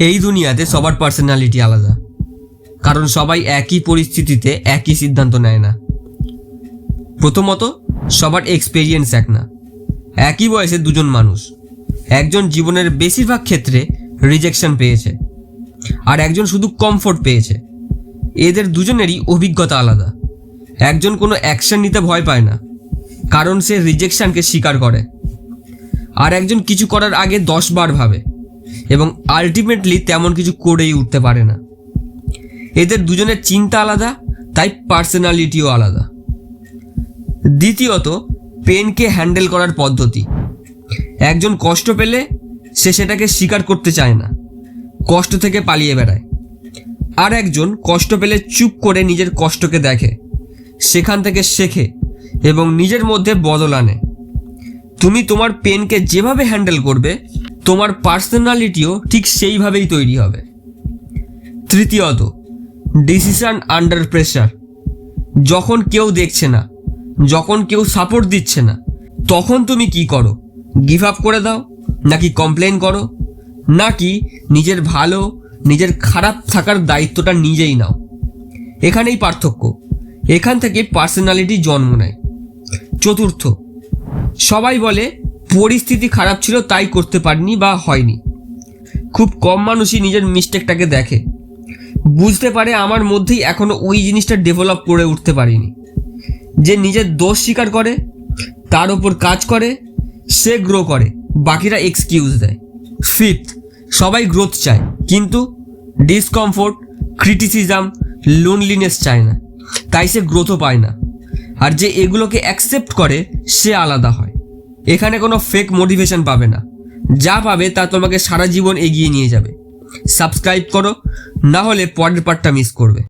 এই দুনিয়াতে সবার পার্সোনালিটি আলাদা, কারণ সবাই একই পরিস্থিতিতে একই সিদ্ধান্ত নেয় না। প্রথমত, সবার এক্সপেরিয়েন্স এক না। একই বয়সে দুজন মানুষ, একজন জীবনের বেশিরভাগ ক্ষেত্রে রিজেকশন পেয়েছে আর একজন শুধু কমফোর্ট পেয়েছে। এদের দুজনেরই অভিজ্ঞতা আলাদা। একজন কোনো অ্যাকশন নিতে ভয় পায় না, কারণ সে রিজেকশনকে স্বীকার করে, আর একজন কিছু করার আগে 10 বার ভাবে এবং আলটিমেটলি তেমন কিছু করেই উঠতে পারে না। এদের দুজনের চিন্তা আলাদা, তাই পার্সোনালিটিও আলাদা। দ্বিতীয়ত, পেনকে হ্যান্ডেল করার পদ্ধতি। একজন কষ্ট পেলে সে সেটাকে স্বীকার করতে চায় না, কষ্ট থেকে পালিয়ে বেড়ায়। আর একজন কষ্ট পেলে চুপ করে নিজের কষ্টকে দেখে, সেখান থেকে শেখে এবং নিজের মধ্যে বদল আনে। তুমি তোমার পেনকে যেভাবে হ্যান্ডেল করবে, তোমার পার্সোনালিটিও ঠিক সেইভাবেই তৈরি হবে। তৃতীয়ত, ডিসিশন আন্ডার প্রেশার। যখন কেউ দেখছে না, যখন কেউ সাপোর্ট দিচ্ছে না, তখন তুমি কি করো? গিভ আপ করে দাও, নাকি কমপ্লেন করো, নাকি নিজের ভালো নিজের খারাপ থাকার দায়িত্বটা নিজেই নাও? এখানেই পার্থক্য, এখান থেকে পার্সোনালিটি জন্ম নেয়। চতুর্থ, সবাই বলে পরিস্থিতি খারাপ ছিল তাই করতে পারিনি বা হয়নি। খুব কম মানুষই নিজের মিস্টেকটাকে দেখে, বুঝতে পারে আমার মধ্যেই এখনো ওই জিনিসটা ডেভেলপ করে উঠতে পারিনি। যে নিজের দোষ স্বীকার করে, তার ওপর কাজ করে, সে গ্রো করে, বাকিরা এক্সকিউজ দেয়। ফিফথ, সবাই গ্রোথ চায়, কিন্তু ডিসকমফোর্ট, ক্রিটিসিজম, লোনলিনেস চায় না, তাই সে গ্রোথও পায় না। আর যে এগুলোকে অ্যাকসেপ্ট করে সে আলাদা হয়। এখানে কোনো ফেক মোটিভেশন পাবে না, যা পাবে তা তোমাকে সারা জীবন এগিয়ে নিয়ে যাবে। সাবস্ক্রাইব করো, না হলে পরের পার্টটা মিস করবে।